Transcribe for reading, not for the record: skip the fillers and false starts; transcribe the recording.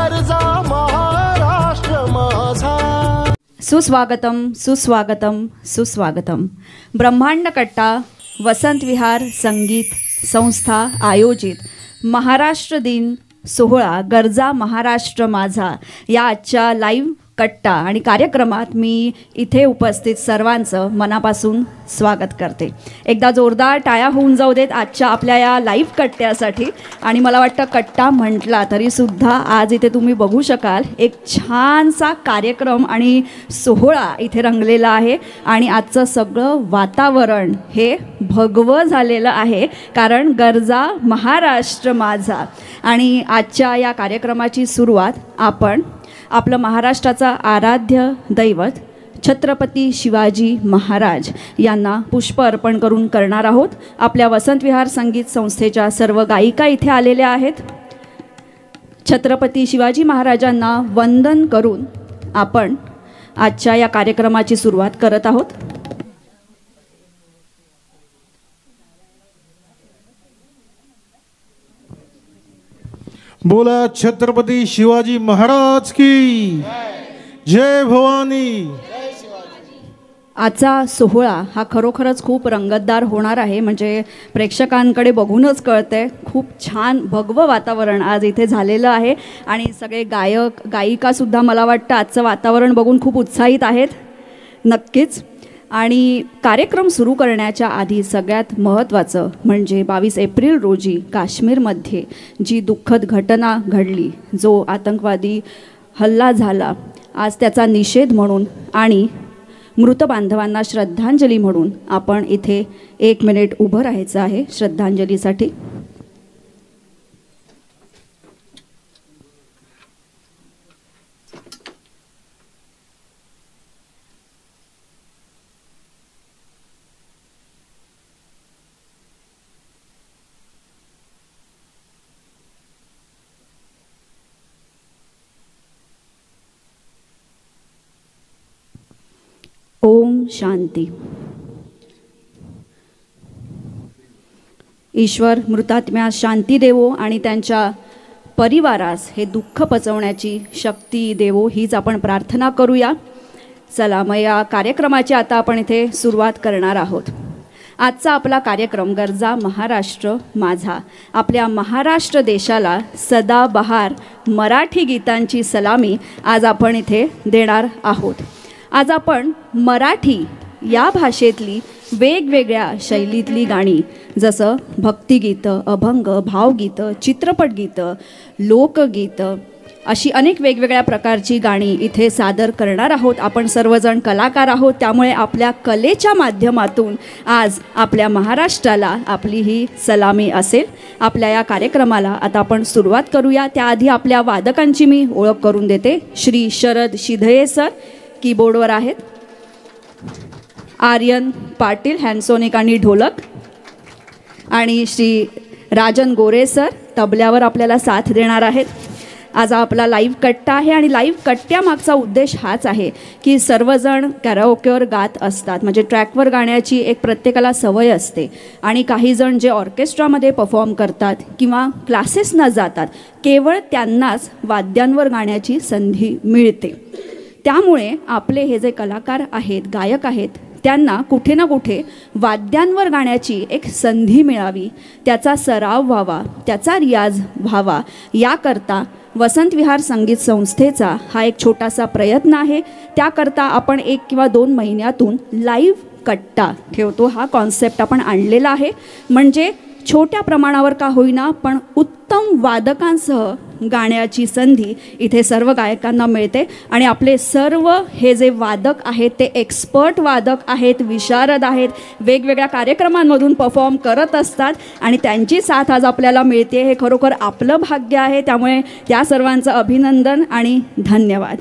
गरजा महाराष्ट्र माझा। सुस्वागतम सुस्वागतम सुस्वागतम। ब्रह्मांड कट्टा वसंत विहार संगीत संस्था आयोजित महाराष्ट्र दिन सोहळा गरजा महाराष्ट्र माझा या आजच्या लाईव्ह कट्टा आणि कार्यक्रमात मी इथे उपस्थित सर्वांचं मनापासून स्वागत करते। एकदा जोरदार टाळ्या होऊन जाऊ देत आजच्या आपल्या या लाईव्ह कट्ट्यासाठी। आणि मला वाटतं कट्टा म्हटला तरीसुद्धा आज इथे तुम्ही बघू शकाल एक छानसा कार्यक्रम आणि सोहळा इथे रंगलेला आहे। आणि आजचं सगळं वातावरण हे भगवं झालेलं आहे, कारण गरजा महाराष्ट्र माझा। आणि आजच्या या कार्यक्रमाची सुरुवात आपण आपलं महाराष्ट्राचा आराध्य दैवत छत्रपती शिवाजी महाराज यांना पुष्प अर्पण करून करणार आहोत। आपल्या वसंत विहार संगीत संस्थेच्या सर्व गायिका इथे आलेल्या आहेत। छत्रपती शिवाजी महाराजांना वंदन करून आपण आजच्या या कार्यक्रमाची सुरुवात करत आहोत। बोला छत्रपती शिवाजी महाराज की जय भवानी। आजचा सोहळा हा खरोखरच खूप रंगतदार होणार आहे, म्हणजे प्रेक्षकांकडे बघूनच कळतंय खूप छान भगवं वातावरण आज इथे झालेलं आहे। आणि सगळे गायक गायिकासुद्धा मला वाटतं आजचं वातावरण बघून खूप उत्साहित आहेत नक्कीच। आणि कार्यक्रम सुरू करण्याच्या आधी सगळ्यात महत्त्वाचं म्हणजे 22 एप्रिल रोजी काश्मीरमध्ये जी दुःखद घटना घडली, जो आतंकवादी हल्ला झाला, आज त्याचा निषेध म्हणून आणि मृत बांधवांना श्रद्धांजली म्हणून आपण इथे 1 मिनिट उभं राहायचं आहे श्रद्धांजलीसाठी। ओम शांती। ईश्वर मृतात्म्यास शांती देवो आणि त्यांच्या परिवारास हे दुःख पचवण्याची शक्ती देवो, हीच आपण प्रार्थना करूया। चला मग या कार्यक्रमाची आता आपण इथे सुरुवात करणार आहोत। आजचा आपला कार्यक्रम गरजा महाराष्ट्र माझा आपल्या महाराष्ट्र देशाला सदाबहार मराठी गीतांची सलामी आज आपण इथे देणार आहोत। आज आपण मराठी या भाषेतली वेगवेगळ्या शैलीतली गाणी, जसं भक्तिगीतं, अभंग, भावगीतं, चित्रपटगीतं, लोकगीतं, अशी अनेक वेगवेगळ्या प्रकारची गाणी इथे सादर करणार आहोत। आपण सर्वजण कलाकार आहोत, त्यामुळे आपल्या कलेच्या माध्यमातून आज आपल्या महाराष्ट्राला आपली ही सलामी असेल। आपल्या या कार्यक्रमाला आता आपण सुरुवात करूया। त्याआधी आपल्या वादकांची मी ओळख करून देते। श्री शरद शिधये सर कीबोर्डवर आहेत, आर्यन पाटील हॅन्डसोनिक आणि ढोलक, आणि श्री राजन गोरे सर तबल्यावर आपल्याला साथ देणार आहेत। आज आपला लाईव्ह कट्टा आहे आणि लाईव्ह कट्ट्यामागचा उद्देश हाच आहे की सर्वजण कॅराओकेवर गात असतात, म्हणजे ट्रॅकवर गाण्याची एक प्रत्येकाला सवय असते। आणि काही जण जे ऑर्केस्ट्रामध्ये परफॉर्म करतात किंवा क्लासेस न जातात, केवळ त्यांनाच वाद्यांवर गाण्याची संधी मिळते। त्यामुळे आपले हे जे कलाकार आहेत, गायक आहेत, त्यांना कुठे ना कुठे वाद्यांवर गाण्याची एक संधी मिळावी, त्याचा सराव व्हावा, त्याचा रियाज व्हावा, याकरता वसंत विहार संगीत संस्थेचा हा एक छोटासा प्रयत्न आहे। त्याकरता आपण 1 किंवा 2 महिन्यातून लाईव्ह कट्टा ठेवतो, हा कॉन्सेप्ट आपण आणलेला आहे। म्हणजे छोट्या प्रमाणावर का होईना पण उत्तम वादकांसह गाण्याची संधी इथे सर्व गायकांना मिळते। आणि आपले सर्व हे जे वादक आहेत ते एक्सपर्ट वादक आहेत, विशारद आहेत, वेगवेगळ्या कार्यक्रमांमधून परफॉर्म करत असतात आणि त्यांची साथ आज आपल्याला मिळते, हे खरोखर आपलं भाग्य आहे। त्यामुळे त्या सर्वांचं अभिनंदन आणि धन्यवाद।